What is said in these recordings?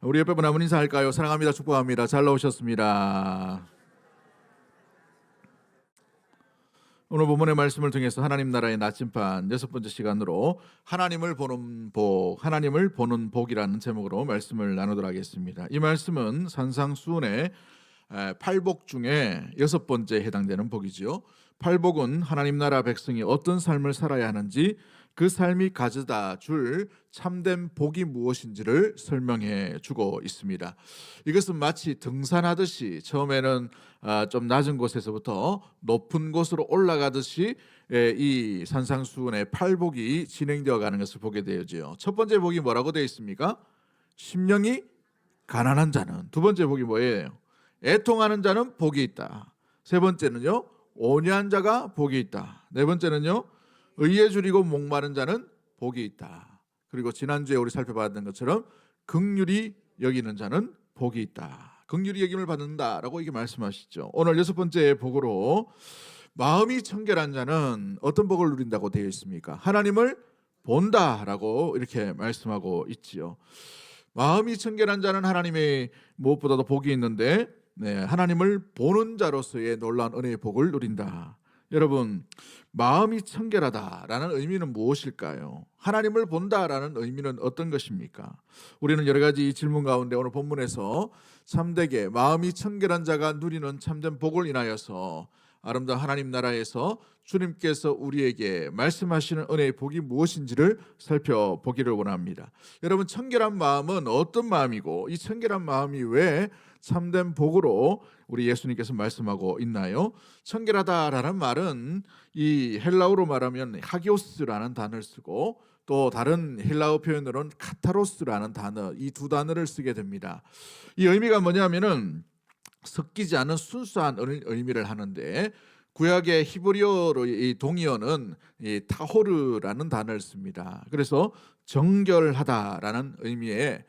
우리 옆에 분 한번 인사할까요? 사랑합니다. 축복합니다. 잘 나오셨습니다. 오늘 본문의 말씀을 통해서 하나님 나라의 나침반 6번째 시간으로 하나님을 보는 복, 하나님을 보는 복이라는 제목으로 말씀을 나누도록 하겠습니다. 이 말씀은 산상수훈의 8복 중에 6번째에 해당되는 복이지요. 8복은 하나님 나라 백성이 어떤 삶을 살아야 하는지, 그 삶이 가져다 줄 참된 복이 무엇인지를 설명해 주고 있습니다. 이것은 마치 등산하듯이 처음에는 좀 낮은 곳에서부터 높은 곳으로 올라가듯이 이 산상수훈의 8복이 진행되어 가는 것을 보게 되어지요. 첫 번째 복이 뭐라고 되어 있습니까? 심령이 가난한 자는. 두 번째 복이 뭐예요? 애통하는 자는 복이 있다. 세 번째는요, 온유한 자가 복이 있다. 네 번째는요, 의에 줄이고 목마른 자는 복이 있다. 그리고 지난주에 우리 살펴봤던 것처럼 긍휼히 여기는 자는 복이 있다. 긍휼히 여김을 받는다라고 이게 말씀하시죠. 오늘 6번째 복으로 마음이 청결한 자는 어떤 복을 누린다고 되어 있습니까? 하나님을 본다라고 이렇게 말씀하고 있지요. 마음이 청결한 자는 하나님의 무엇보다도 복이 있는데, 하나님을 보는 자로서의 놀라운 은혜의 복을 누린다. 여러분, 마음이 청결하다라는 의미는 무엇일까요? 하나님을 본다라는 의미는 어떤 것입니까? 우리는 여러 가지 질문 가운데 오늘 본문에서 참되게 마음이 청결한 자가 누리는 참된 복을 인하여서 아름다운 하나님 나라에서 주님께서 우리에게 말씀하시는 은혜의 복이 무엇인지를 살펴보기를 원합니다. 여러분, 청결한 마음은 어떤 마음이고, 이 청결한 마음이 왜 참된 복으로 우리 예수님께서 말씀하고 있나요? 청결하다라는 말은 이 헬라어로 말하면 하기오스라는 단어를 쓰고, 또 다른 헬라어 표현으로는 카타로스라는 단어, 이 두 단어를 쓰게 됩니다. 이 의미가 뭐냐면은 섞이지 않은 순수한 의미를 하는데, 구약의 히브리어로 이 동의어는 이 타호르라는 단어를 씁니다. 그래서 정결하다라는 의미의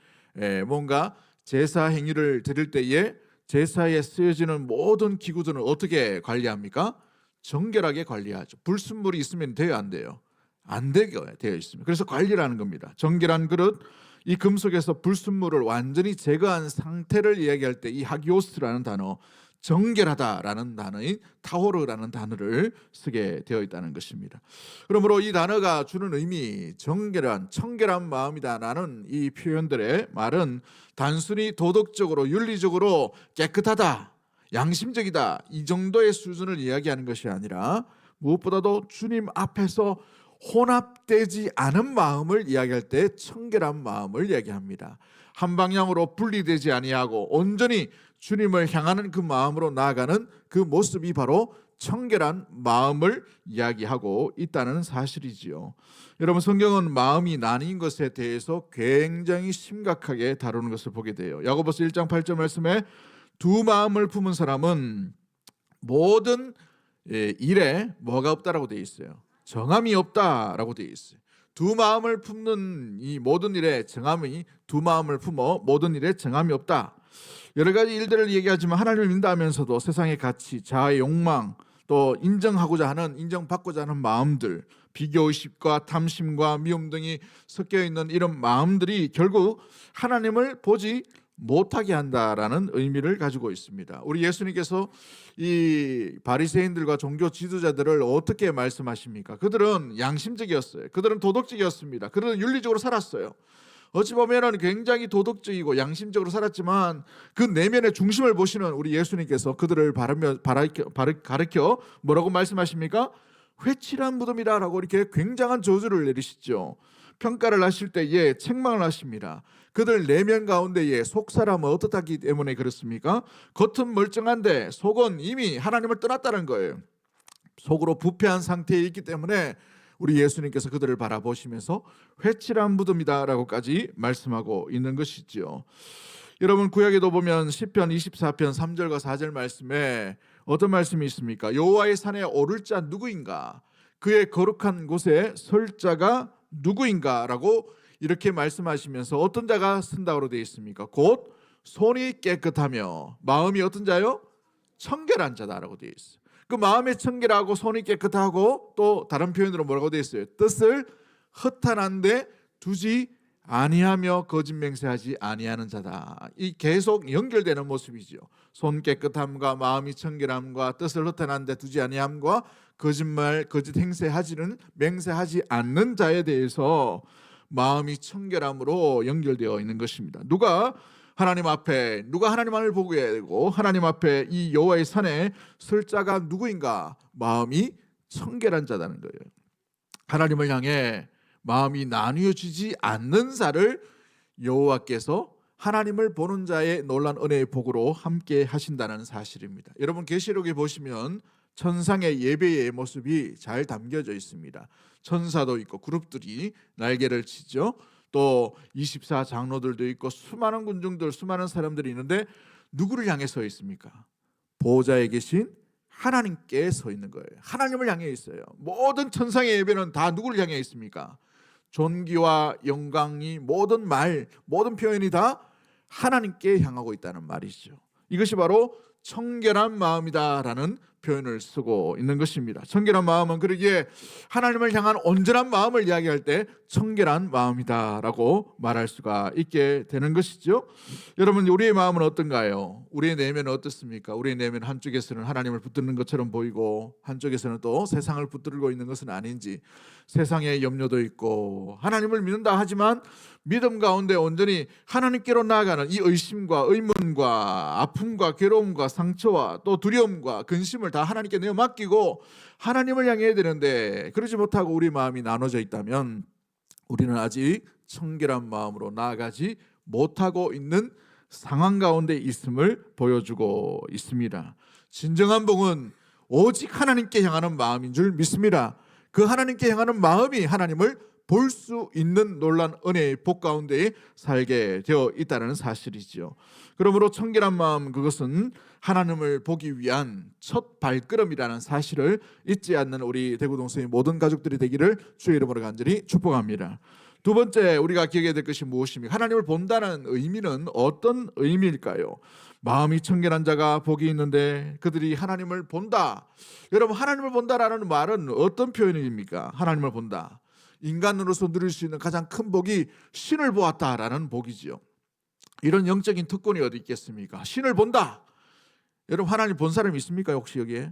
뭔가 제사 행위를 드릴 때에 제사에 쓰여지는 모든 기구들은 어떻게 관리합니까? 정결하게 관리하죠. 불순물이 있으면 돼요, 안 돼요? 안 되게 되어 있습니다. 그래서 관리를 하는 겁니다. 정결한 그릇, 이 금속에서 불순물을 완전히 제거한 상태를 이야기할 때 이 하기오스라는 단어, 정결하다라는 단어인 타호르라는 단어를 쓰게 되어 있다는 것입니다. 그러므로 이 단어가 주는 의미, 정결한, 청결한 마음이다라는 이 표현들의 말은 단순히 도덕적으로, 윤리적으로 깨끗하다, 양심적이다, 이 정도의 수준을 이야기하는 것이 아니라 무엇보다도 주님 앞에서 혼합되지 않은 마음을 이야기할 때 청결한 마음을 이야기합니다. 한 방향으로 분리되지 아니하고 온전히 주님을 향하는 그 마음으로 나아가는 그 모습이 바로 청결한 마음을 이야기하고 있다는 사실이지요. 여러분, 성경은 마음이 나뉜 것에 대해서 굉장히 심각하게 다루는 것을 보게 돼요. 야고보서 1장 8절 말씀에 두 마음을 품은 사람은 모든 일에 뭐가 없다라고 되어 있어요? 정함이 없다라고 되어 있어요. 두 마음을 품는 이 모든 일에 정함이, 두 마음을 품어 모든 일에 정함이 없다. 여러 가지 일들을 얘기하지만 하나님을 믿는다면서도 세상의 가치, 자아의 욕망, 또 인정하고자 하는, 인정받고자 하는 마음들, 비교의식과 탐심과 미움 등이 섞여 있는 이런 마음들이 결국 하나님을 보지 못하게 한다라는 의미를 가지고 있습니다. 우리 예수님께서 이 바리새인들과 종교 지도자들을 어떻게 말씀하십니까? 그들은 양심적이었어요. 그들은 도덕적이었습니다. 그들은 윤리적으로 살았어요. 어찌 보면 굉장히 도덕적이고 양심적으로 살았지만 그 내면의 중심을 보시는 우리 예수님께서 그들을 가르쳐 뭐라고 말씀하십니까? 회칠한 무덤이라고 이렇게 굉장한 저주를 내리시죠. 평가를 하실 때에 책망을 하십니다. 그들 내면 가운데에 속사람은 어떻다기 때문에 그렇습니까? 겉은 멀쩡한데 속은 이미 하나님을 떠났다는 거예요. 속으로 부패한 상태에 있기 때문에 우리 예수님께서 그들을 바라보시면서 회칠한 무덤이다라고까지 말씀하고 있는 것이지요. 여러분, 구약에도 보면 시편 24편 3절과 4절 말씀에 어떤 말씀이 있습니까? 여호와의 산에 오를 자 누구인가? 그의 거룩한 곳에 설 자가 누구인가? 라고 이렇게 말씀하시면서 어떤 자가 쓴다고 되어 있습니까? 곧 손이 깨끗하며 마음이 어떤 자요? 청결한 자다라고 되어 있어요. 그 마음이 청결하고 손이 깨끗하고 또 다른 표현으로 뭐라고 되어 있어요? 뜻을 허탄한데 두지 아니하며 거짓 맹세하지 아니하는 자다. 이 계속 연결되는 모습이죠. 손 깨끗함과 마음이 청결함과 뜻을 허탄한 데 두지 아니함과 거짓 행세하지는 맹세하지 않는 자에 대해서 마음이 청결함으로 연결되어 있는 것입니다. 누가 하나님을 보게 되고 하나님 앞에 이 여호와의 산에 설 자가 누구인가? 마음이 청결한 자라는 거예요. 하나님을 향해 마음이 나뉘어지지 않는 자를 여호와께서 하나님을 보는 자의 놀란 은혜의 복으로 함께 하신다는 사실입니다. 여러분 계시록에 보시면 천상의 예배의 모습이 잘 담겨져 있습니다. 천사도 있고 그룹들이 날개를 치죠. 또 24장로들도 있고 수많은 군중들, 수많은 사람들이 있는데 누구를 향해 서 있습니까? 보호자에 계신 하나님께 서 있는 거예요. 하나님을 향해 있어요. 모든 천상의 예배는 다 누구를 향해 있습니까? 존귀와 영광이 모든 표현이 다 하나님께 향하고 있다는 말이죠. 이것이 바로 청결한 마음이다라는 표현을 쓰고 있는 것입니다. 청결한 마음은 그러기에 하나님을 향한 온전한 마음을 이야기할 때 청결한 마음이다라고 말할 수가 있게 되는 것이죠. 여러분, 우리의 마음은 어떤가요? 우리의 내면은 어떻습니까? 우리의 내면 한쪽에서는 하나님을 붙드는 것처럼 보이고 한쪽에서는 또 세상을 붙들고 있는 것은 아닌지, 세상의 염려도 있고 하나님을 믿는다 하지만 믿음 가운데 온전히 하나님께로 나아가는 이 의심과 의문과 아픔과 괴로움과 상처와 또 두려움과 근심을 다 하나님께 내어 맡기고 하나님을 향해야 되는데 그러지 못하고 우리 마음이 나눠져 있다면 우리는 아직 청결한 마음으로 나아가지 못하고 있는 상황 가운데 있음을 보여주고 있습니다. 진정한 복은 오직 하나님께 향하는 마음인 줄 믿습니다. 그 하나님께 향하는 마음이 하나님을 볼 수 있는 놀란 은혜의 복 가운데 살게 되어 있다는 사실이지요. 그러므로 청결한 마음, 그것은 하나님을 보기 위한 첫 발걸음이라는 사실을 잊지 않는 우리 대구동성의 모든 가족들이 되기를 주의 이름으로 간절히 축복합니다. 두 번째 우리가 기억해야 될 것이 무엇입니까? 하나님을 본다는 의미는 어떤 의미일까요? 마음이 청결한 자가 복이 있는데 그들이 하나님을 본다. 여러분, 하나님을 본다라는 말은 어떤 표현입니까? 하나님을 본다. 인간으로서 누릴 수 있는 가장 큰 복이 신을 보았다라는 복이지요. 이런 영적인 특권이 어디 있겠습니까? 신을 본다. 여러분, 하나님 본 사람이 있습니까? 혹시 여기에?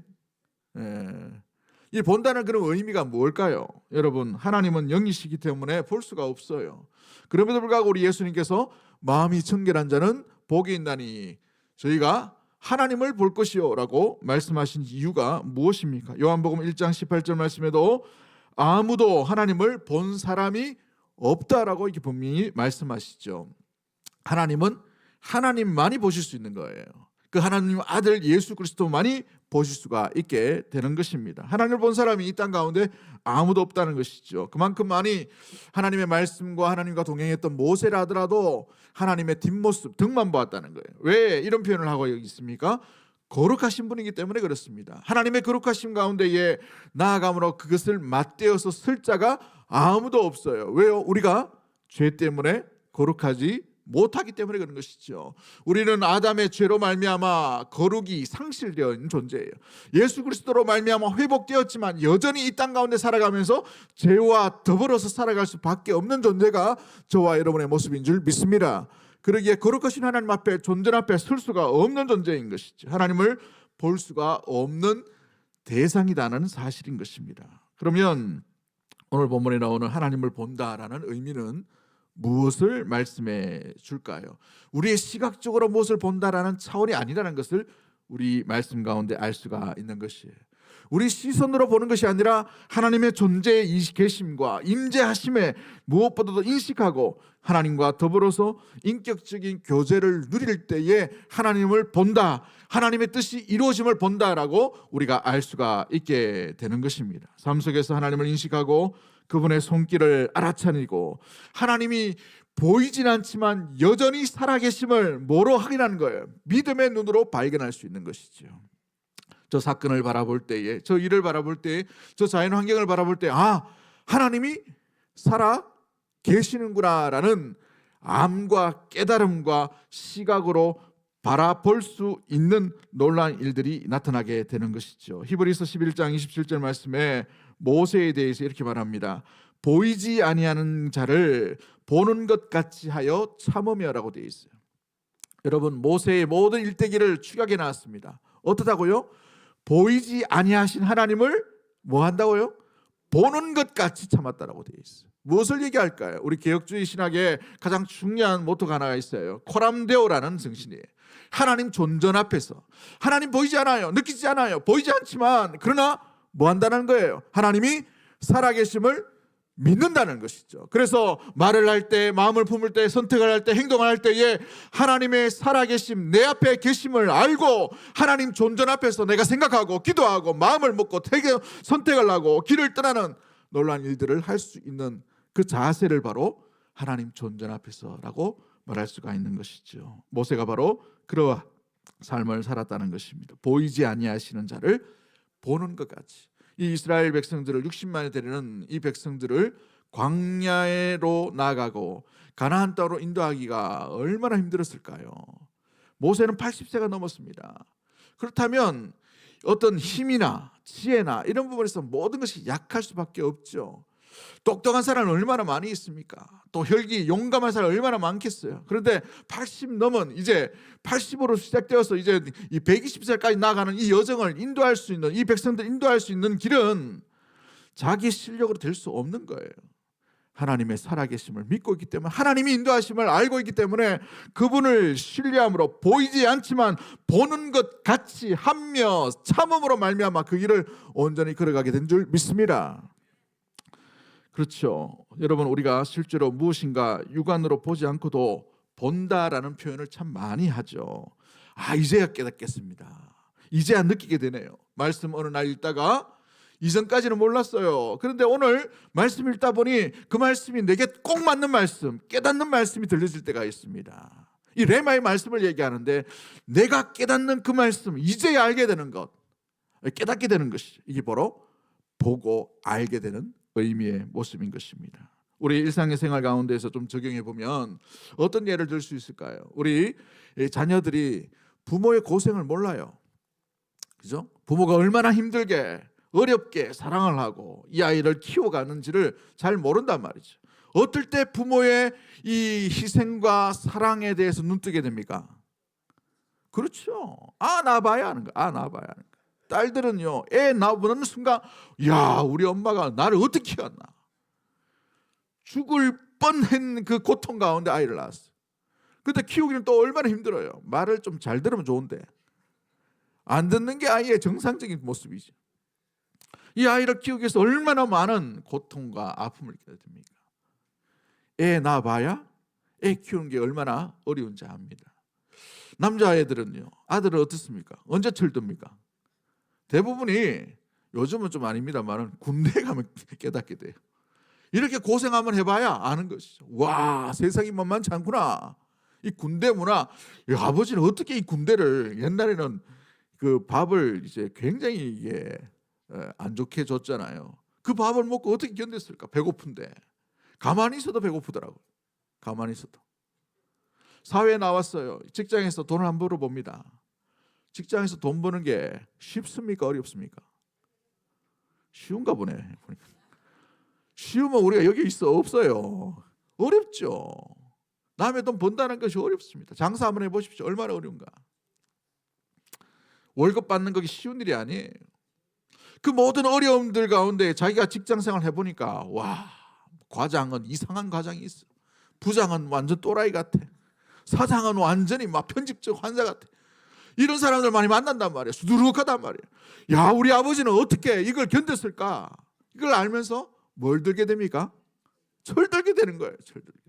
이 본다는 그런 의미가 무엇일까요? 여러분, 하나님은 영이시기 때문에 볼 수가 없어요. 그럼에도 불구하고 우리 예수님께서 마음이 청결한 자는 복이 있나니 저희가 하나님을 볼 것이요 라고 말씀하신 이유가 무엇입니까? 요한복음 1장 18절 말씀에도 아무도 하나님을 본 사람이 없다라고 이렇게 분명히 말씀하시죠. 하나님은 하나님만이 보실 수 있는 거예요. 그 하나님 아들 예수 그리스도만이 보실 수가 있게 되는 것입니다. 하나님을 본 사람이 이 땅 가운데 아무도 없다는 것이죠. 그만큼 많이 하나님의 말씀과 하나님과 동행했던 모세라 하더라도 하나님의 뒷모습, 등만 보았다는 거예요. 왜 이런 표현을 하고 있습니까? 거룩하신 분이기 때문에 그렇습니다. 하나님의 거룩하심 가운데에 나아감으로 그것을 맞대어서 쓸 자가 아무도 없어요. 왜요? 우리가 죄 때문에 거룩하지 못하기 때문에 그런 것이죠. 우리는 아담의 죄로 말미암아 거룩이 상실되어 있는 존재예요. 예수 그리스도로 말미암아 회복되었지만 여전히 이 땅 가운데 살아가면서 죄와 더불어서 살아갈 수밖에 없는 존재가 저와 여러분의 모습인 줄 믿습니다. 그러기에 거룩하신 하나님 앞에, 존재 앞에 설 수가 없는 존재인 것이죠. 하나님을 볼 수가 없는 대상이라는 사실인 것입니다. 그러면 오늘 본문에 나오는 하나님을 본다라는 의미는 무엇을 말씀해 줄까요? 우리의 시각적으로 무엇을 본다라는 차원이 아니라는 것을 우리 말씀 가운데 알 수가 있는 것이에요. 우리 시선으로 보는 것이 아니라 하나님의 존재의 계심과 임재하심에 무엇보다도 인식하고 하나님과 더불어서 인격적인 교제를 누릴 때에 하나님을 본다, 하나님의 뜻이 이루어짐을 본다라고 우리가 알 수가 있게 되는 것입니다. 삶 속에서 하나님을 인식하고 그분의 손길을 알아차리고 하나님이 보이진 않지만 여전히 살아계심을 뭐로 확인하는 거예요? 믿음의 눈으로 발견할 수 있는 것이죠. 저 사건을 바라볼 때에, 저 일을 바라볼 때에, 저 자연 환경을 바라볼 때, 하나님이 살아 계시는구나라는 암과 깨달음과 시각으로 바라볼 수 있는 놀라운 일들이 나타나게 되는 것이죠. 히브리서 11장 27절 말씀에 모세에 대해서 이렇게 말합니다. 보이지 아니하는 자를 보는 것 같이 하여 참으며라고 되어 있어요. 여러분, 모세의 모든 일대기를 축약해 놨습니다. 어떻다고요? 보이지 아니하신 하나님을 뭐 한다고요? 보는 것 같이 참았다라고 되어 있어요. 무엇을 얘기할까요? 우리 개혁주의 신학에 가장 중요한 모토가 하나가 있어요. 코람데오라는 정신이에요. 하나님 존전 앞에서 하나님 보이지 않아요. 느끼지 않아요. 보이지 않지만 그러나 뭐 한다는 거예요? 하나님이 살아계심을 믿는다는 것이죠. 그래서 말을 할 때, 마음을 품을 때, 선택을 할 때, 행동을 할 때에 하나님의 살아계심, 내 앞에 계심을 알고 하나님 존전 앞에서 내가 생각하고 기도하고 마음을 먹고 선택을 하고 길을 떠나는 놀라운 일들을 할 수 있는 그 자세를 바로 하나님 존전 앞에서라고 말할 수가 있는 것이죠. 모세가 바로 그러한 삶을 살았다는 것입니다. 보이지 아니하시는 자를 보는 것 같이. 이 이스라엘 백성들을 60만이 되는 이 백성들을 광야로 나가고 가나안 땅으로 인도하기가 얼마나 힘들었을까요? 모세는 80세가 넘었습니다. 그렇다면 어떤 힘이나 지혜나 이런 부분에서 모든 것이 약할 수밖에 없죠. 똑똑한 사람은 얼마나 많이 있습니까? 또 혈기 용감한 사람 얼마나 많겠어요. 그런데 80 넘은 이제 80으로 시작되어서 이제 이 120살까지 나가는 이 여정을 인도할 수 있는, 이 백성들 인도할 수 있는 길은 자기 실력으로 될 수 없는 거예요. 하나님의 살아계심을 믿고 있기 때문에, 하나님이 인도하심을 알고 있기 때문에 그분을 신뢰함으로 보이지 않지만 보는 것 같이 하며 참음으로 말미암아 그 길을 온전히 걸어가게 된 줄 믿습니다. 그렇죠. 여러분, 우리가 실제로 무엇인가 육안으로 보지 않고도 본다라는 표현을 참 많이 하죠. 이제야 깨닫겠습니다. 이제야 느끼게 되네요. 말씀 어느 날 읽다가 이전까지는 몰랐어요. 그런데 오늘 말씀 읽다 보니 그 말씀이 내게 꼭 맞는 말씀, 깨닫는 말씀이 들려질 때가 있습니다. 이 레마의 말씀을 얘기하는데 내가 깨닫는 그 말씀, 이제야 알게 되는 것, 깨닫게 되는 것이 이게 바로 보고 알게 되는 의미의 모습인 것입니다. 우리 일상의 생활 가운데서 좀 적용해 보면 어떤 예를 들 수 있을까요? 우리 자녀들이 부모의 고생을 몰라요. 그죠? 부모가 얼마나 힘들게 어렵게 사랑을 하고 이 아이를 키워가는지를 잘 모른단 말이죠. 어떨 때 부모의 이 희생과 사랑에 대해서 눈뜨게 됩니까? 그렇죠. 낳아봐야 하는 거야. 낳아봐야 하는 거야. 딸들은요, 애 낳아보는 순간, 야, 우리 엄마가 나를 어떻게 키웠나? 죽을 뻔한 그 고통 가운데 아이를 낳았어요. 근데 키우기는 또 얼마나 힘들어요. 말을 좀 잘 들으면 좋은데 안 듣는 게 아이의 정상적인 모습이죠. 이 아이를 키우기 위해서 얼마나 많은 고통과 아픔을 겪어야 됩니까? 애 낳아봐야 애 키우는 게 얼마나 어려운지 압니다. 남자아이들은요, 아들은 어떻습니까? 언제 철듭니까? 대부분이, 요즘은 좀 아닙니다만 군대 가면 깨닫게 돼요. 이렇게 고생 한번 해봐야 아는 것이죠. 와, 세상이 만만치 않구나. 이 군대 문화. 아버지는 어떻게 이 군대를, 옛날에는 그 밥을 이제 굉장히 이게 안 좋게 줬잖아요. 그 밥을 먹고 어떻게 견뎠을까? 배고픈데. 가만히 있어도 배고프더라고요. 가만히 있어도. 사회에 나왔어요. 직장에서 돈을 한 벌어 봅니다. 직장에서 돈 버는 게 쉽습니까? 어렵습니까? 쉬운가 보네. 쉬우면 우리가 여기 있어? 없어요. 어렵죠. 남의 돈 번다는 것이 어렵습니다. 장사 한번 해보십시오. 얼마나 어려운가. 월급 받는 것이 쉬운 일이 아니에요. 그 모든 어려움들 가운데 자기가 직장생활 해보니까 와, 과장은 이상한 과장이 있어. 부장은 완전 또라이 같아. 사장은 완전히 막 편집적 환자 같아. 이런 사람들 많이 만난단 말이에요. 수두룩하단 말이에요. 야, 우리 아버지는 어떻게 이걸 견뎠을까? 이걸 알면서 뭘 들게 됩니까? 철들게 되는 거예요. 철들게.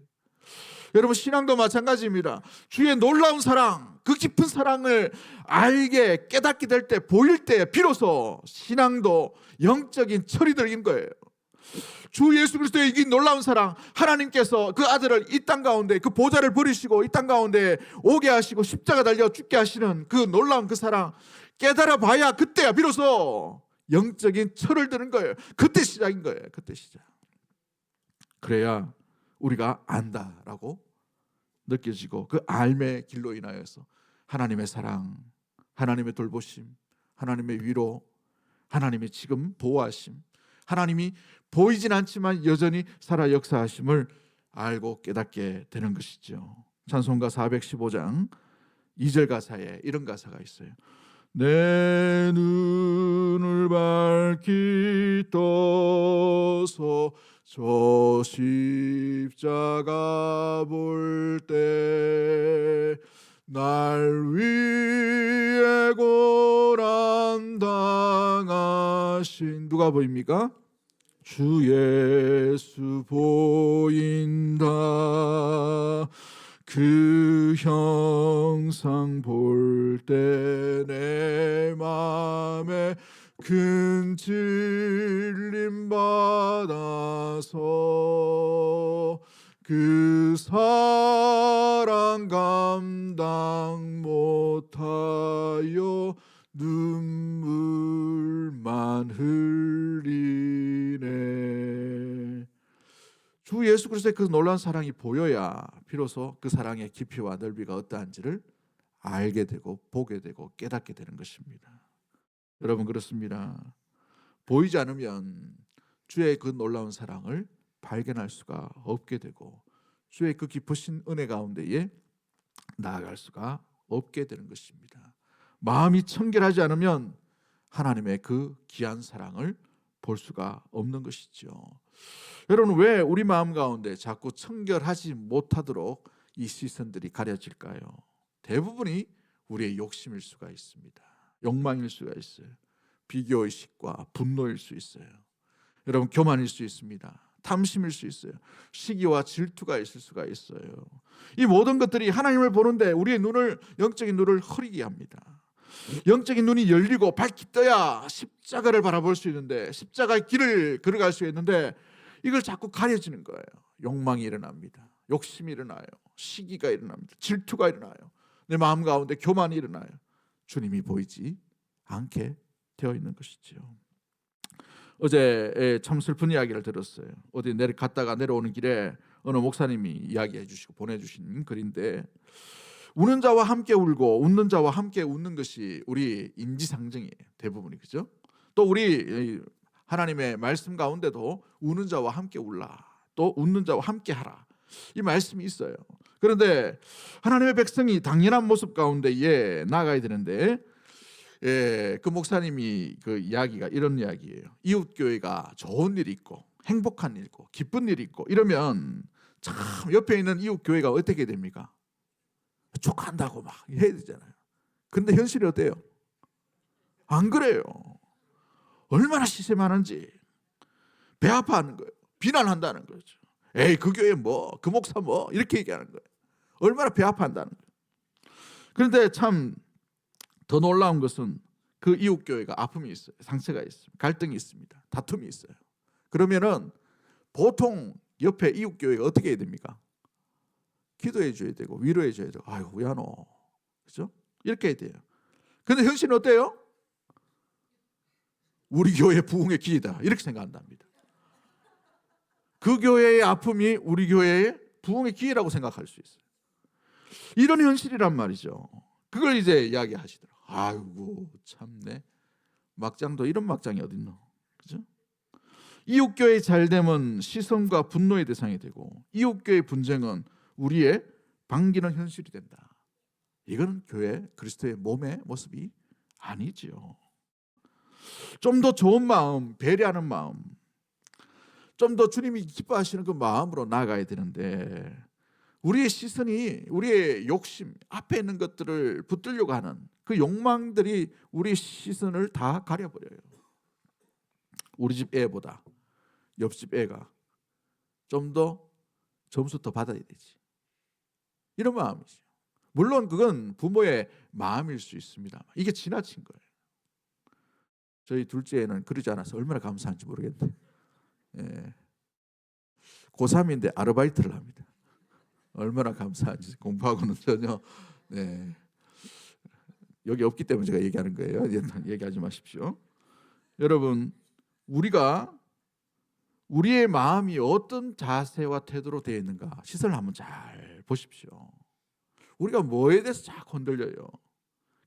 여러분, 신앙도 마찬가지입니다. 주의 놀라운 사랑, 그 깊은 사랑을 알게 깨닫게 될 때, 보일 때 비로소 신앙도 영적인 철이 들긴 거예요. 주 예수 그리스도의 이 놀라운 사랑, 하나님께서 그 아들을 이 땅 가운데, 그 보좌를 버리시고 이 땅 가운데 오게 하시고 십자가 달려 죽게 하시는 그 놀라운 그 사랑 깨달아 봐야 그때야 비로소 영적인 철을 드는 거예요. 그때 시작인 거예요. 그때 시작. 그래야 우리가 안다라고 느껴지고, 그 알의 길로 인하여서 하나님의 사랑, 하나님의 돌보심, 하나님의 위로, 하나님의 지금 보호하심, 하나님이 보이진 않지만 여전히 살아 역사하심을 알고 깨닫게 되는 것이죠. 찬송가 415장 2절 가사에 이런 가사가 있어요. 내 눈을 밝히 떠서 저 십자가 볼 때 날 위해 고난 당하신 누가 보입니까? 주 예수 보인다. 그 형상 볼 때 내 맘에 큰 찔림 받아서 그 사랑 감당 못하여 눈물만 흘리네. 주 예수 그리스도의 그 놀라운 사랑이 보여야 비로소 그 사랑의 깊이와 넓이가 어떠한지를 알게 되고 보게 되고 깨닫게 되는 것입니다. 여러분 그렇습니다. 보이지 않으면 주의 그 놀라운 사랑을 발견할 수가 없게 되고 주의 그 깊으신 은혜 가운데에 나아갈 수가 없게 되는 것입니다. 마음이 청결하지 않으면 하나님의 그 귀한 사랑을 볼 수가 없는 것이죠. 여러분 왜 우리 마음 가운데 자꾸 청결하지 못하도록 이 시선들이 가려질까요? 대부분이 우리의 욕심일 수가 있습니다. 욕망일 수가 있어요. 비교의식과 분노일 수 있어요. 여러분 교만일 수 있습니다. 탐심일 수 있어요. 시기와 질투가 있을 수가 있어요. 이 모든 것들이 하나님을 보는데 우리의 눈을 영적인 눈을 흐리게 합니다. 영적인 눈이 열리고 밝히 떠야 십자가를 바라볼 수 있는데 십자가의 길을 걸어갈 수 있는데 이걸 자꾸 가려지는 거예요. 욕망이 일어납니다. 욕심이 일어나요. 시기가 일어납니다. 질투가 일어나요. 내 마음 가운데 교만이 일어나요. 주님이 보이지 않게 되어 있는 것이죠. 어제 참 슬픈 이야기를 들었어요. 어디 갔다가 내려오는 길에 어느 목사님이 이야기해 주시고 보내주신 글인데 우는 자와 함께 울고 웃는 자와 함께 웃는 것이 우리 인지상정이에요. 대부분이 그죠? 또 우리 하나님의 말씀 가운데도 우는 자와 함께 울라 또 웃는 자와 함께 하라 이 말씀이 있어요. 그런데 하나님의 백성이 당연한 모습 가운데에 나아가야 되는데 그 목사님이 그 이야기가 이런 이야기예요. 이웃교회가 좋은 일이 있고 행복한 일 있고 기쁜 일이 있고 이러면 참 옆에 있는 이웃교회가 어떻게 됩니까? 촉한다고 막 해야 되잖아요. 근데 현실이 어때요? 안 그래요. 얼마나 시세 많은지 배 아파하는 거예요. 비난한다는 거죠. 에이 그 교회 뭐 그 목사 뭐 이렇게 얘기하는 거예요. 얼마나 배 아파한다는 거예요. 그런데 참 더 놀라운 것은 그 이웃교회가 아픔이 있어요. 상처가 있습니다. 갈등이 있습니다. 다툼이 있어요. 그러면은 보통 옆에 이웃교회가 어떻게 해야 됩니까? 기도해 줘야 되고 위로해 줘야 되고 아이고 야노 그죠? 이렇게 해야 돼요. 근데 현실은 어때요? 우리 교회 부흥의 기회다 이렇게 생각한답니다. 그 교회의 아픔이 우리 교회의 부흥의 기회라고 생각할 수 있어요. 이런 현실이란 말이죠. 그걸 이제 이야기하시더라고요. 아이고 참네 막장도 이런 막장이 어딨노 그죠? 이웃교회 잘되면 시선과 분노의 대상이 되고 이웃교회 분쟁은 우리의 반기는 현실이 된다. 이건 교회 그리스도의 몸의 모습이 아니지요. 좀 더 좋은 마음, 배려하는 마음, 좀 더 주님이 기뻐하시는 그 마음으로 나아가야 되는데 우리의 시선이 우리의 욕심, 앞에 있는 것들을 붙들려고 하는 그 욕망들이 우리의 시선을 다 가려버려요. 우리 집 애보다 옆집 애가 좀 더 점수 더 받아야 되지. 이런 마음이죠. 물론 그건 부모의 마음일 수 있습니다. 이게 지나친 거예요. 저희 둘째 애는 그러지 않아서 얼마나 감사한지 모르겠는데 고3인데 아르바이트를 합니다. 얼마나 감사한지 공부하고는 전혀 여기 없기 때문에 제가 얘기하는 거예요. 얘기하지 마십시오. 여러분 우리가 우리의 마음이 어떤 자세와 태도로 되어 있는가 시선을 한번 잘 보십시오. 우리가 뭐에 대해서 자꾸 흔들려요.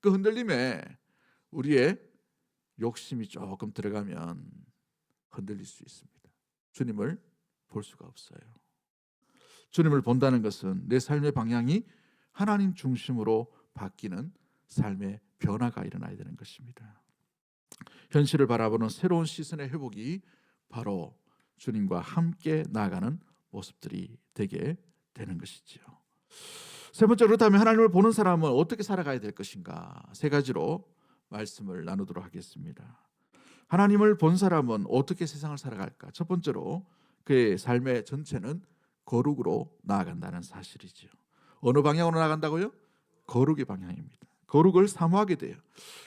그 흔들림에 우리의 욕심이 조금 들어가면 흔들릴 수 있습니다. 주님을 볼 수가 없어요. 주님을 본다는 것은 내 삶의 방향이 하나님 중심으로 바뀌는 삶의 변화가 일어나야 되는 것입니다. 현실을 바라보는 새로운 시선의 회복이 바로 주님과 함께 나아가는 모습들이 되게 되는 것이지요. 세 번째로, 그렇다면 하나님을 보는 사람은 어떻게 살아가야 될 것인가? 세 가지로 말씀을 나누도록 하겠습니다. 하나님을 본 사람은 어떻게 세상을 살아갈까? 첫 번째로 그의 삶의 전체는 거룩으로 나아간다는 사실이죠. 어느 방향으로 나아간다고요? 거룩의 방향입니다. 거룩을 사모하게 돼요.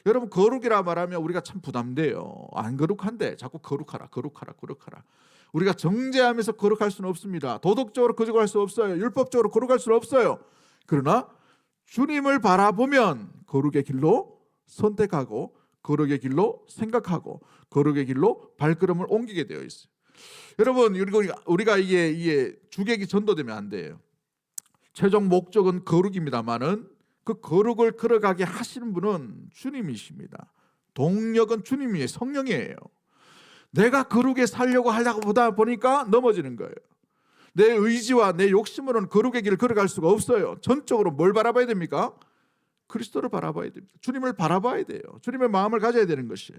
여러분, 거룩이라 말하면 우리가 참 부담돼요. 안 거룩한데 자꾸 거룩하라. 우리가 정죄하면서 거룩할 수는 없습니다. 도덕적으로 거룩할 수 없어요. 율법적으로 거룩할 수는 없어요. 그러나 주님을 바라보면 거룩의 길로 선택하고 거룩의 길로 생각하고 거룩의 길로 발걸음을 옮기게 되어 있어요. 여러분, 우리가 이게 주객이 전도되면 안 돼요. 최종 목적은 거룩입니다만은 그 거룩을 걸어가게 하시는 분은 주님이십니다. 동력은 주님이에요. 성령이에요. 내가 거룩에 살려고 하려고 보다 보니까 넘어지는 거예요. 내 의지와 내 욕심으로는 거룩의 길을 걸어갈 수가 없어요. 전적으로 뭘 바라봐야 됩니까? 그리스도를 바라봐야 됩니다. 주님을 바라봐야 돼요. 주님의 마음을 가져야 되는 것이에요.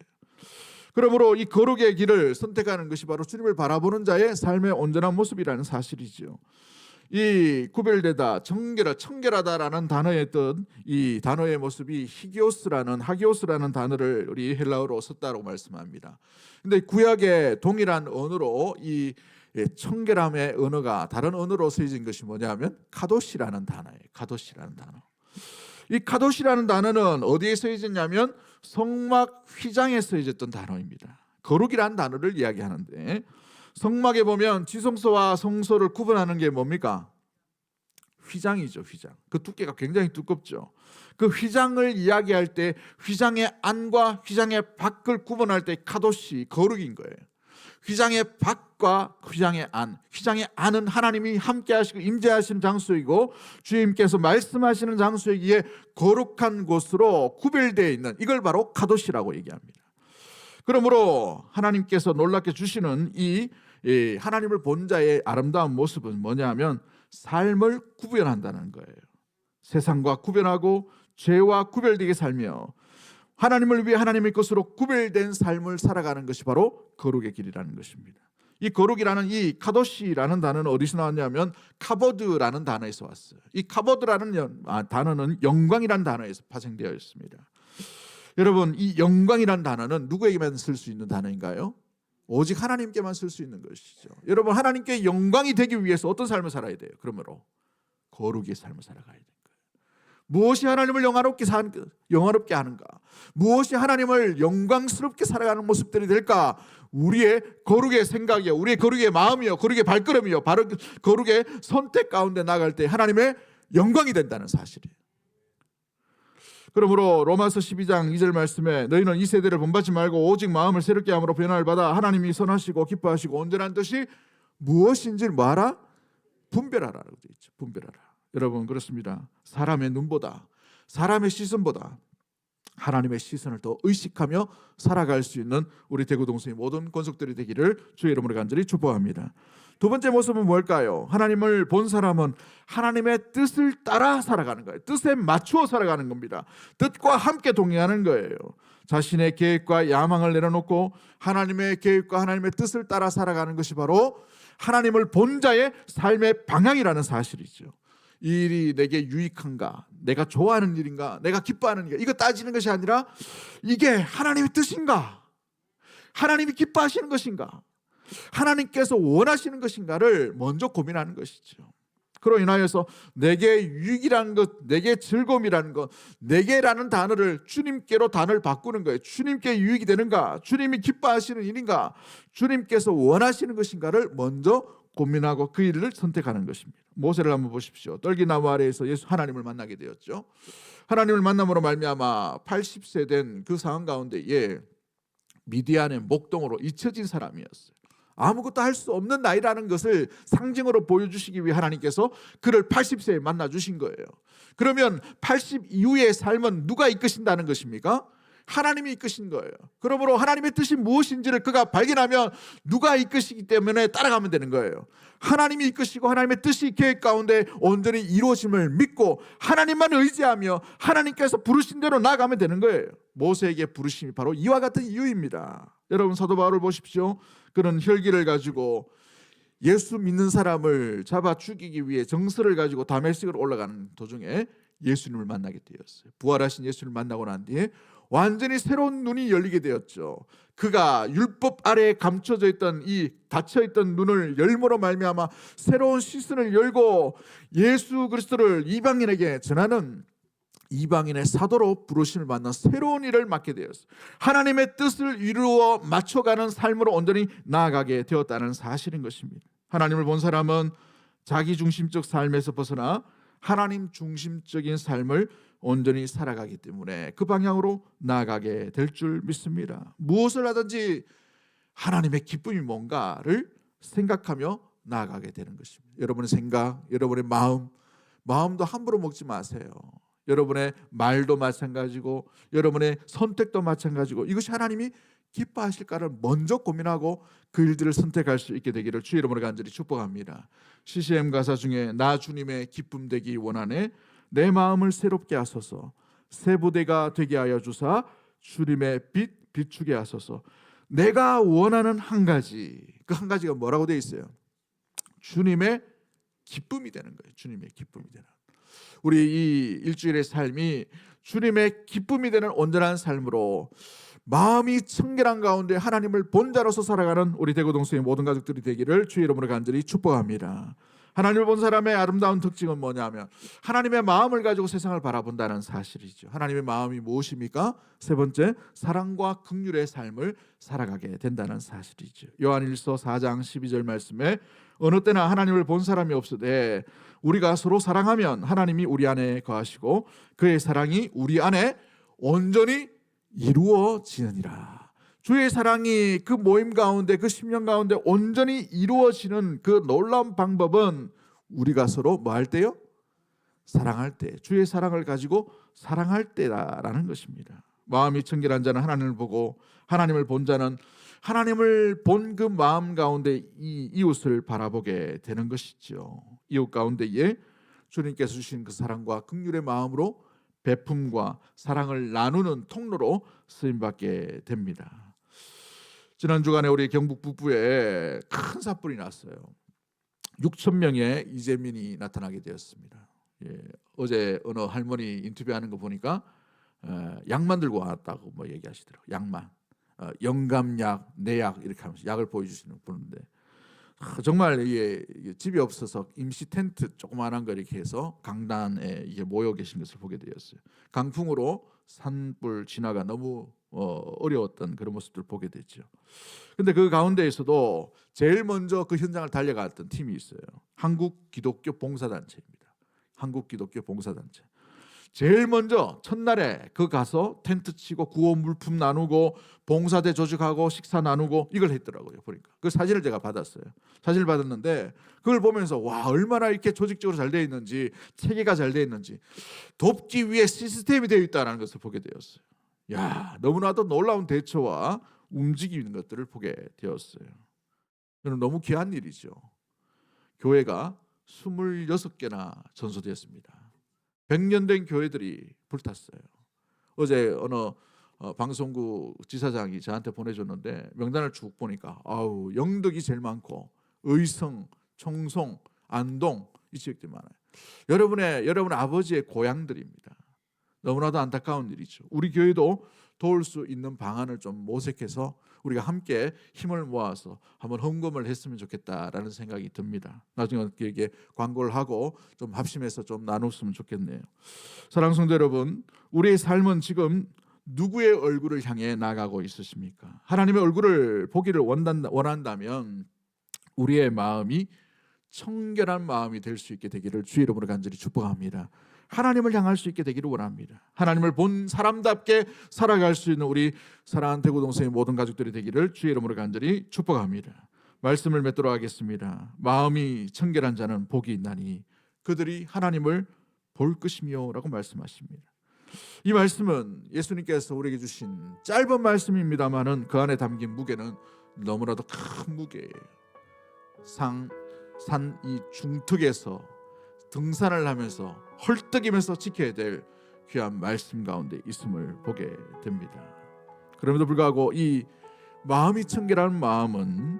그러므로 이 거룩의 길을 선택하는 것이 바로 주님을 바라보는 자의 삶의 온전한 모습이라는 사실이죠. 이 구별되다, 청결하다라는 단어의 뜻, 이 단어의 모습이 하기오스라는 단어를 우리 헬라어로 썼다고 말씀합니다. 근데 구약의 동일한 언어로 이 청결함의 언어가 다른 언어로 쓰여진 것이 뭐냐면 카도시라는 단어예요. 카도시라는 단어. 이 카도시라는 단어는 어디에 쓰여졌냐면 성막 휘장에 쓰여졌던 단어입니다. 거룩이라는 단어를 이야기하는데, 성막에 보면 지성소와 성소를 구분하는 게 뭡니까? 휘장이죠. 휘장. 그 두께가 굉장히 두껍죠. 그 휘장을 이야기할 때 휘장의 안과 휘장의 밖을 구분할 때 카도시, 거룩인 거예요. 휘장의 밖과 휘장의 안. 휘장의 안은 하나님이 함께 하시고 임재하시는 장소이고 주님께서 말씀하시는 장소이기에 거룩한 곳으로 구별되어 있는, 이걸 바로 카도시라고 얘기합니다. 그러므로 하나님께서 놀랍게 주시는 이 하나님을 본 자의 아름다운 모습은 뭐냐면 삶을 구별한다는 거예요. 세상과 구별하고 죄와 구별되게 살며 하나님을 위해 하나님의 것으로 구별된 삶을 살아가는 것이 바로 거룩의 길이라는 것입니다. 이 거룩이라는 이 카도시라는 단어는 어디서 나왔냐면 카보드라는 단어에서 왔어요. 이 카보드라는 단어는 영광이라는 단어에서 파생되어 있습니다. 여러분, 이 영광이라는 단어는 누구에게만 쓸 수 있는 단어인가요? 오직 하나님께만 쓸 수 있는 것이죠. 여러분, 하나님께 영광이 되기 위해서 어떤 삶을 살아야 돼요? 그러므로 거룩의 삶을 살아가야 돼요. 무엇이 하나님을 영화롭게 하는가? 무엇이 하나님을 영광스럽게 살아가는 모습들이 될까? 우리의 거룩의 생각이요, 우리의 거룩의 마음이요, 거룩의 발걸음이요, 바로 거룩의 선택 가운데 나갈 때 하나님의 영광이 된다는 사실이에요. 그러므로 로마서 12장 2절 말씀에 너희는 이 세대를 본받지 말고 오직 마음을 새롭게 함으로 변화를 받아 하나님이 선하시고 기뻐하시고 온전한 뜻이 무엇인지를 뭐하라? 분별하라라고 되어 있죠. 분별하라. 여러분, 그렇습니다. 사람의 눈보다, 사람의 시선보다 하나님의 시선을 더 의식하며 살아갈 수 있는 우리 대구동성의 모든 권속들이 되기를 주의 이름으로 간절히 축복합니다. 두 번째 모습은 뭘까요? 하나님을 본 사람은 하나님의 뜻을 따라 살아가는 거예요. 뜻에 맞추어 살아가는 겁니다. 뜻과 함께 동의하는 거예요. 자신의 계획과 야망을 내려놓고 하나님의 계획과 하나님의 뜻을 따라 살아가는 것이 바로 하나님을 본 자의 삶의 방향이라는 사실이죠. 이 일이 내게 유익한가? 내가 좋아하는 일인가? 내가 기뻐하는 일인가? 이거 따지는 것이 아니라 이게 하나님의 뜻인가? 하나님이 기뻐하시는 것인가? 하나님께서 원하시는 것인가를 먼저 고민하는 것이죠. 그로 인하여서 내게 유익이라는 것, 내게 즐거움이라는 것, 내게라는 단어를 주님께로 단어를 바꾸는 거예요. 주님께 유익이 되는가? 주님이 기뻐하시는 일인가? 주님께서 원하시는 것인가를 먼저 고민하고 그 일을 선택하는 것입니다. 모세를 한번 보십시오. 떨기나무 아래에서 예수 하나님을 만나게 되었죠. 하나님을 만남으로 말미암아 80세 된 그 상황 가운데에 미디안의 목동으로 잊혀진 사람이었어요. 아무것도 할 수 없는 나이라는 것을 상징으로 보여주시기 위해 하나님께서 그를 80세에 만나주신 거예요. 그러면 80 이후의 삶은 누가 이끄신다는 것입니까? 하나님이 이끄신 거예요. 그러므로 하나님의 뜻이 무엇인지를 그가 발견하면 누가 이끄시기 때문에 따라가면 되는 거예요. 하나님이 이끄시고 하나님의 뜻이 계획 가운데 온전히 이루어짐을 믿고 하나님만 의지하며 하나님께서 부르신 대로 나아가면 되는 거예요. 모세에게 부르심이 바로 이와 같은 이유입니다. 여러분, 사도 바울을 보십시오. 그런 혈기를 가지고 예수 믿는 사람을 잡아 죽이기 위해 정서를 가지고 다메섹으로 올라가는 도중에 예수님을 만나게 되었어요. 부활하신 예수님을 만나고 난 뒤에 완전히 새로운 눈이 열리게 되었죠. 그가 율법 아래에 감춰져 있던 이 닫혀 있던 눈을 열므로 말미암아 새로운 시선을 열고 예수 그리스도를 이방인에게 전하는 이방인의 사도로 부르심을 받는 새로운 일을 맡게 되었어요. 하나님의 뜻을 이루어 맞춰가는 삶으로 온전히 나아가게 되었다는 사실인 것입니다. 하나님을 본 사람은 자기 중심적 삶에서 벗어나 하나님 중심적인 삶을 온전히 살아가기 때문에 그 방향으로 나아가게 될 줄 믿습니다. 무엇을 하든지 하나님의 기쁨이 뭔가를 생각하며 나아가게 되는 것입니다. 여러분의 생각, 여러분의 마음도 함부로 먹지 마세요. 여러분의 말도 마찬가지고 여러분의 선택도 마찬가지고 이것이 하나님이 기뻐하실까를 먼저 고민하고 그 일들을 선택할 수 있게 되기를 주의 이름으로 간절히 축복합니다. CCM 가사 중에 나 주님의 기쁨 되기 원하네 내 마음을 새롭게 하소서 새 부대가 되게 하여 주사 주님의 빛 비추게 하소서. 내가 원하는 한 가지, 그 한 가지가 뭐라고 되어 있어요? 주님의 기쁨이 되는 거예요. 주님의 기쁨이 되는. 우리 이 일주일의 삶이 주님의 기쁨이 되는 온전한 삶으로 마음이 청결한 가운데 하나님을 본자로서 살아가는 우리 대구동성의 모든 가족들이 되기를 주의 이름으로 간절히 축복합니다. 하나님을 본 사람의 아름다운 특징은 뭐냐면 하나님의 마음을 가지고 세상을 바라본다는 사실이죠. 하나님의 마음이 무엇입니까? 세 번째, 사랑과 긍휼의 삶을 살아가게 된다는 사실이죠. 요한일서 4장 12절 말씀에 어느 때나 하나님을 본 사람이 없으되 우리가 서로 사랑하면 하나님이 우리 안에 거하시고 그의 사랑이 우리 안에 온전히 이루어지느니라. 주의 사랑이 그 모임 가운데 그 심령 가운데 온전히 이루어지는 그 놀라운 방법은 우리가 서로 뭐 할 때요? 사랑할 때, 주의 사랑을 가지고 사랑할 때라는 것입니다. 마음이 청결한 자는 하나님을 보고 하나님을 본 자는 하나님을 본 그 마음 가운데 이 이웃을 바라보게 되는 것이죠. 이웃 가운데에 주님께서 주신 그 사랑과 긍휼의 마음으로 베품과 사랑을 나누는 통로로 쓰임받게 됩니다. 지난 주간에 우리 경북 북부에 큰 산불이 났어요. 6천 명의 이재민이 나타나게 되었습니다. 어제 어느 할머니 인터뷰하는 거 보니까 약만 들고 왔다고 뭐 얘기하시더라고요. 약만, 영감약, 내약 이렇게 하면서 약을 보여주시는 분인데 정말 이게 집이 없어서 임시 텐트 조그만한 거 이렇게 해서 강단에 이게 모여 계신 것을 보게 되었어요. 강풍으로 산불 진화가 너무 어려웠던 그런 모습들을 보게 됐죠. 근데 그 가운데에서도 제일 먼저 그 현장을 달려갔던 팀이 있어요. 한국기독교 봉사단체입니다. 한국기독교 봉사단체. 제일 먼저 첫날에 그 가서 텐트 치고 구호 물품 나누고 봉사대 조직하고 식사 나누고 이걸 했더라고요. 보니까 그 사진을 제가 받았어요. 사진을 받았는데 그걸 보면서 와, 얼마나 이렇게 조직적으로 잘 되어 있는지, 체계가 잘 되어 있는지, 돕기 위해 시스템이 되어 있다는 것을 보게 되었어요. 야, 너무나도 놀라운 대처와 움직이는 것들을 보게 되었어요. 저는 너무 귀한 일이죠. 교회가 26개나 전소되었습니다. 100년 된 교회들이 불탔어요. 어제 어느 방송국 지사장이 저한테 보내줬는데 명단을 쭉 보니까 아우, 영덕이 제일 많고 의성, 청송, 안동 이 지역들이 많아요. 여러분 아버지의 고향들입니다. 너무나도 안타까운 일이죠. 우리 교회도 도울 수 있는 방안을 좀 모색해서 우리가 함께 힘을 모아서 한번 헌금을 했으면 좋겠다라는 생각이 듭니다. 나중에 이렇게 광고를 하고 좀 합심해서 좀 나눴으면 좋겠네요. 사랑하는 성도 여러분, 우리의 삶은 지금 누구의 얼굴을 향해 나가고 있으십니까? 하나님의 얼굴을 보기를 원한다면 우리의 마음이 청결한 마음이 될 수 있게 되기를 주의 이름으로 간절히 축복합니다. 하나님을 향할 수 있게 되기를 원합니다. 하나님을 본 사람답게 살아갈 수 있는 우리 사랑하는 대구동성의 모든 가족들이 되기를 주의 이름으로 간절히 축복합니다. 말씀을 맺도록 하겠습니다. 마음이 청결한 자는 복이 있나니 그들이 하나님을 볼 것이며 라고 말씀하십니다. 이 말씀은 예수님께서 우리에게 주신 짧은 말씀입니다만은 그 안에 담긴 무게는 너무나도 큰 무게예요. 산 이 중턱에서 등산을 하면서 헐떡이면서 지켜야 될 귀한 말씀 가운데 있음을 보게 됩니다. 그럼에도 불구하고 이 마음이 청결한 마음은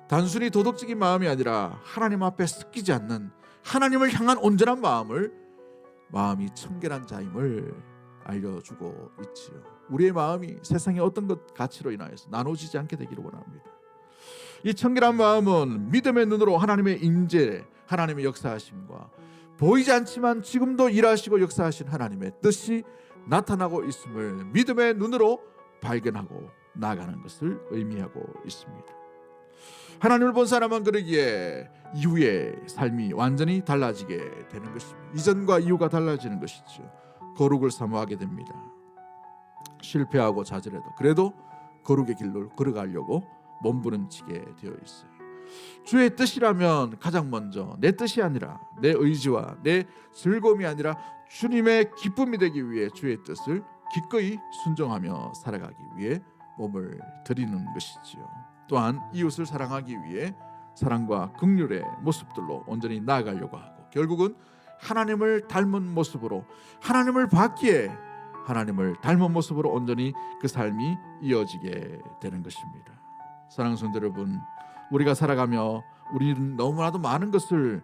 단순히 도덕적인 마음이 아니라 하나님 앞에 섞이지 않는 하나님을 향한 온전한 마음이 청결한 자임을 알려주고 있지요. 우리의 마음이 세상의 어떤 것 가치로 인하여서 나눠지지 않게 되기를 원합니다. 이 청결한 마음은 믿음의 눈으로 하나님의 임재, 하나님의 역사하심과 보이지 않지만 지금도 일하시고 역사하신 하나님의 뜻이 나타나고 있음을 믿음의 눈으로 발견하고 나아가는 것을 의미하고 있습니다. 하나님을 본 사람은 그러기에 이후의 삶이 완전히 달라지게 되는 것입니다. 이전과 이후가 달라지는 것이죠. 거룩을 사모하게 됩니다. 실패하고 좌절해도 그래도 거룩의 길로 걸어가려고 몸부림치게 되어 있어요. 주의 뜻이라면 가장 먼저 내 뜻이 아니라 내 의지와 내 즐거움이 아니라 주님의 기쁨이 되기 위해 주의 뜻을 기꺼이 순종하며 살아가기 위해 몸을 드리는 것이지요. 또한 이웃을 사랑하기 위해 사랑과 긍휼의 모습들로 온전히 나아가려고 하고 결국은 하나님을 닮은 모습으로 하나님을 받기에 하나님을 닮은 모습으로 온전히 그 삶이 이어지게 되는 것입니다. 사랑하는 성도 여러분, 우리가 살아가며 우리는 너무나도 많은 것을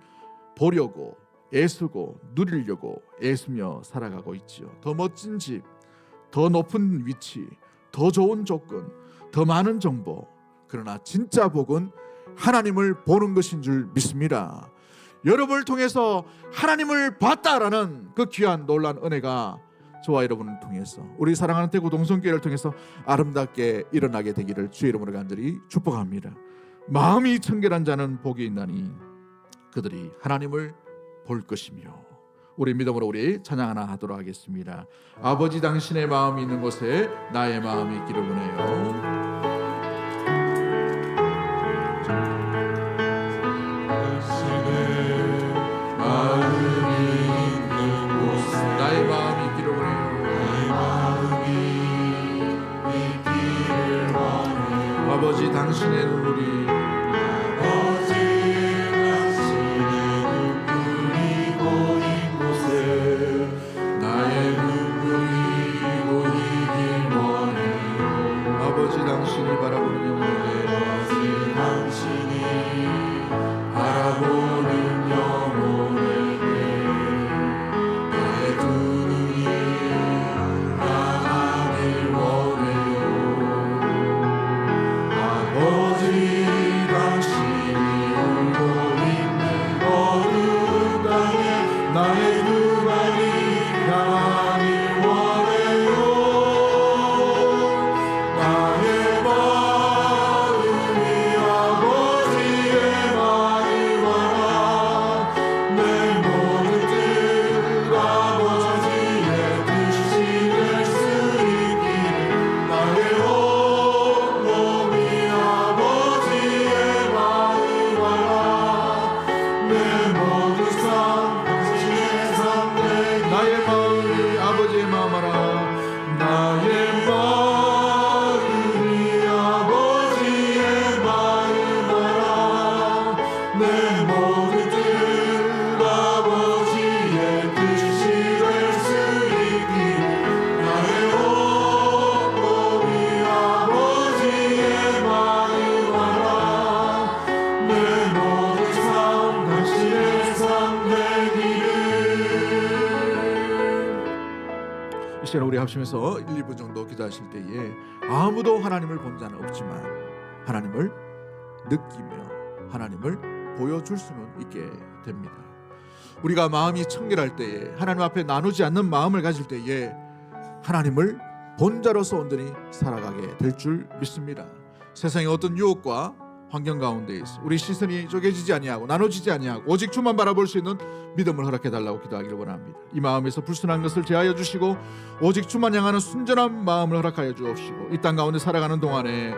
보려고 애쓰고 누리려고 애쓰며 살아가고 있지요. 더 멋진 집, 더 높은 위치, 더 좋은 조건, 더 많은 정보. 그러나 진짜 복은 하나님을 보는 것인 줄 믿습니다. 여러분을 통해서 하나님을 봤다라는 그 귀한 놀라운 은혜가 저와 여러분을 통해서 우리 사랑하는 대구 동성교회를 통해서 아름답게 일어나게 되기를 주의 이름으로 간절히 축복합니다. 마음이 청결한 자는 복이 있나니 그들이 하나님을 볼 것이며. 우리 믿음으로 우리 찬양 하나 하도록 하겠습니다. 아버지 당신의 마음이 있는 곳에 나의 마음이 있기를 원해요. 나의 마음이 있기를 원해요. 아버지 당신의 눈물이 고인 곳에 나의 눈물이 고이길 원해요. 아버지 당신이 바라보는 영혼에 바라보는 영혼에게 나의 두 눈이 향하길 원해요. 아버지 당신이 울고 있는 어두운 땅에 나의 두 발이 향하길 원해요. 나의 마음이 아버지의 마음을 바라 내 모든 뜻 아버지의 뜻이 될 수 있기를 나의 온 몸이 아버지의 마음을 바라 내 모든 삶 당신의 삶 되기 나의 마음이 아버지의 마음 알아 나의 마음이 아버지의 마음 알아 내 모든 뜻 아버지의 뜻이 될 수 있기를 나의 온 몸이 아버지의 마음 알아 내 모든 삶 당신의 삶 되기를. 이 시간 우리 합심해서 1, 2분 정도 기도하실 때에 아무도 하나님을 본 자는 없지만 하나님을 느끼며 하나님을 보여줄 수는 있게 됩니다. 우리가 마음이 청결할 때에 하나님 앞에 나누지 않는 마음을 가질 때에 하나님을 본 자로서 온전히 살아가게 될 줄 믿습니다. 세상의 어떤 유혹과 환경 가운데 있어 우리 시선이 쪼개지지 아니하고 나눠지지 아니하고 오직 주만 바라볼 수 있는 믿음을 허락해 달라고 기도하기를 원합니다. 이 마음에서 불순한 것을 제하여 주시고 오직 주만 향하는 순전한 마음을 허락하여 주옵시고 이 땅 가운데 살아가는 동안에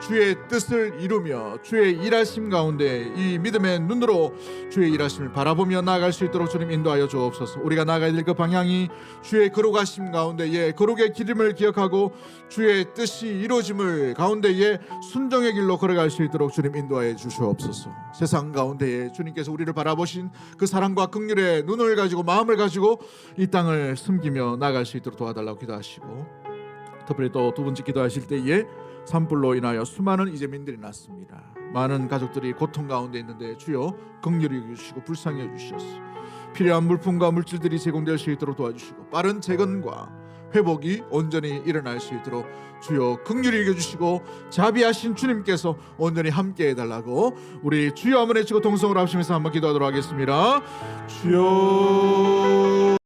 주의 뜻을 이루며 주의 일하심 가운데 이 믿음의 눈으로 주의 일하심을 바라보며 나아갈 수 있도록 주님 인도하여 주옵소서. 우리가 나아가야 될 그 방향이 주의 거룩하심 가운데에 거룩의 기름을 기억하고 주의 뜻이 이루어짐을 가운데에 순종의 길로 걸어갈 수 있도록 주님 인도하여 주시옵소서. 세상 가운데에 주님께서 우리를 바라보신 그 사랑과 긍휼의 눈을 가지고 마음을 가지고 이 땅을 숨기며 나아갈 수 있도록 도와달라고 기도하시고, 특별히 또 두 번째 기도하실 때에 산불로 인하여 수많은 이재민들이 났습니다. 많은 가족들이 고통 가운데 있는데 주여 긍휼히 여기시고 불쌍히 여주시옵소서. 필요한 물품과 물질들이 제공될 수 있도록 도와주시고 빠른 재건과 회복이 온전히 일어날 수 있도록 주여 긍휼히 여겨주시고 자비하신 주님께서 온전히 함께 해달라고 우리 주여 한번 외치고 동성으로 합심해서 한번 기도하도록 하겠습니다. 주여